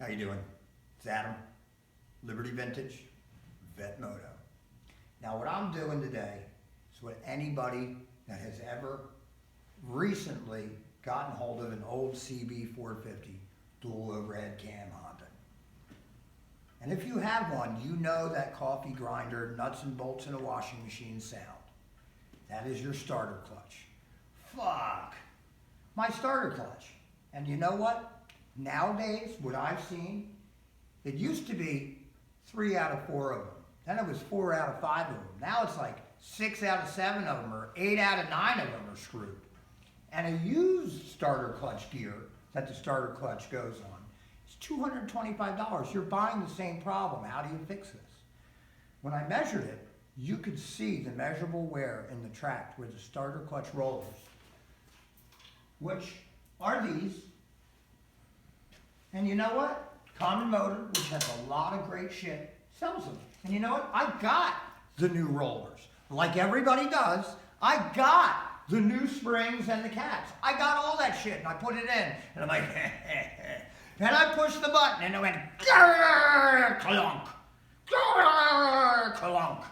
How you doing? It's Adam, Liberty Vintage, Vet Moto. Now what I'm doing today is what anybody that has ever recently gotten hold of an old cb450 dual overhead cam Honda. And if you have one, you know that coffee grinder, nuts and bolts in a washing machine sound. That is your starter clutch. Fuck! My starter clutch. And you know what? Nowadays, what I've seen, it used to be 3 out of 4 of them. Then it was 4 out of 5 of them. Now it's like 6 out of 7 of them or 8 out of 9 of them are screwed. And a used starter clutch gear that the starter clutch goes on is $225. You're buying the same problem. How do you fix this? When I measured it, you could see the measurable wear in the track where the starter clutch rollers, which are these. And you know what? Common Motor, which has a lot of great shit, sells them. And you know what? I got the new rollers. Like everybody does, I got the new springs and the caps. I got all that shit and I put it in. And I'm like, then I pushed the button and it went, clunk, clunk.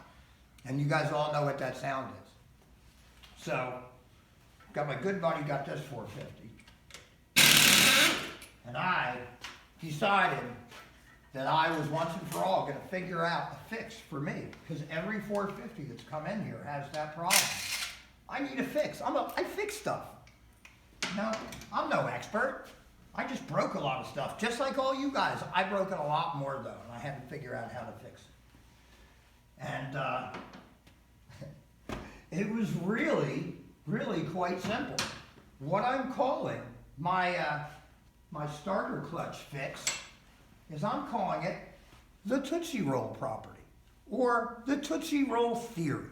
And you guys all know what that sound is. So, got my good buddy got this 450. And I decided that I was once and for all going to figure out a fix for me. Because every 450 that's come in here has that problem. I need a fix. I fix stuff. No, I'm no expert. I just broke a lot of stuff. Just like all you guys. I've broken a lot more though. And I haven't figured out how to fix it. And it was really quite simple. What I'm calling my starter clutch fix is I'm calling it the Tootsie Roll property or the Tootsie Roll theory.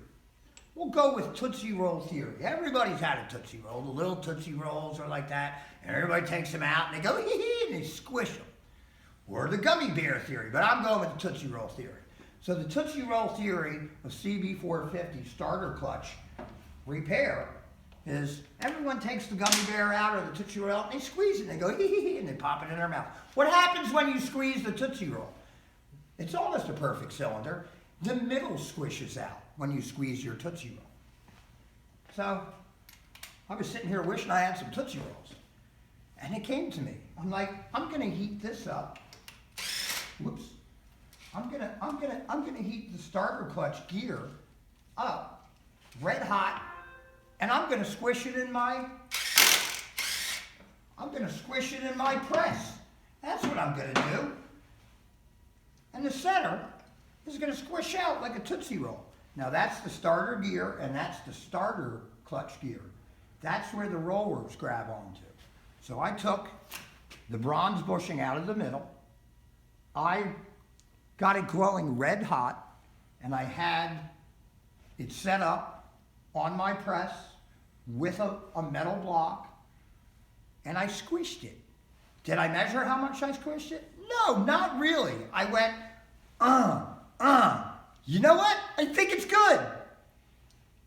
We'll go with Tootsie Roll theory. Everybody's had a Tootsie Roll. The little Tootsie Rolls are like that, and everybody takes them out and they go hee hee and they squish them. Or the gummy bear theory, but I'm going with the Tootsie Roll theory. So the Tootsie Roll theory of cb450 starter clutch repair is everyone takes the gummy bear out or the Tootsie Roll and they squeeze it and they go hee hee hee and they pop it in their mouth. What happens when you squeeze the Tootsie Roll? It's almost a perfect cylinder. The middle squishes out when you squeeze your Tootsie Roll. So I was sitting here wishing I had some Tootsie Rolls. And it came to me. I'm like, I'm gonna heat this up. Whoops. I'm gonna heat the starter clutch gear up, red hot, and I'm gonna squish it in my press. That's what I'm gonna do. And the center is gonna squish out like a Tootsie Roll. Now that's the starter gear and that's the starter clutch gear. That's where the rollers grab onto. So I took the bronze bushing out of the middle. I got it glowing red hot and I had it set up on my press with a metal block and I squished it. Did I measure how much I squished it? No, not really. I went, you know what? I think it's good.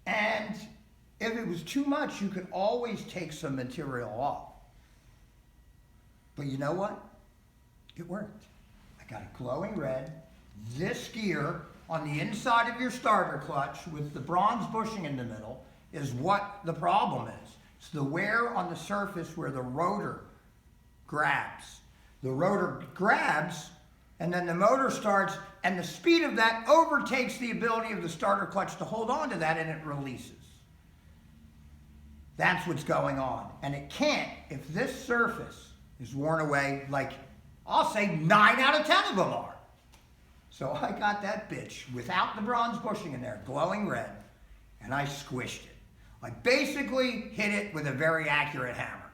And if it was too much, you could always take some material off. But you know what? It worked. I got it glowing red. This gear on the inside of your starter clutch with the bronze bushing in the middle is what the problem is. It's the wear on the surface where the rotor grabs. The rotor grabs and then the motor starts and the speed of that overtakes the ability of the starter clutch to hold on to that and it releases. That's what's going on. And it can't if this surface is worn away like, I'll say 9 out of 10 of them are. So I got that bitch without the bronze bushing in there, glowing red, and I squished it. I basically hit it with a very accurate hammer.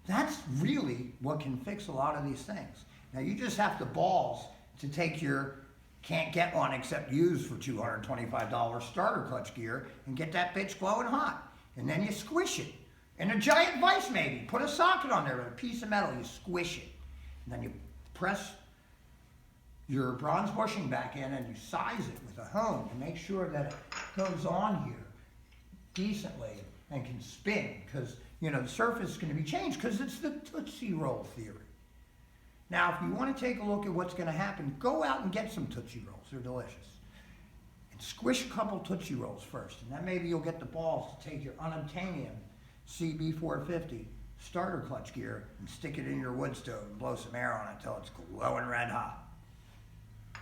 That's really what can fix a lot of these things. Now you just have the balls to take your can't get one except used for $225 starter clutch gear and get that bitch glowing hot. And then you squish it. In a giant vise maybe. Put a socket on there with a piece of metal, you squish it. And then you press your bronze bushing back in and you size it with a hone to make sure that it goes on here decently and can spin because, you know, the surface is going to be changed because it's the Tootsie Roll theory. Now, if you want to take a look at what's going to happen, go out and get some Tootsie Rolls. They're delicious. And squish a couple Tootsie Rolls first, and then maybe you'll get the balls to take your unobtainium cb450 starter clutch gear and stick it in your wood stove and blow some air on it until it's glowing red hot.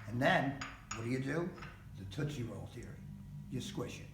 And then, what do? The Tootsie Roll theory. You squish it.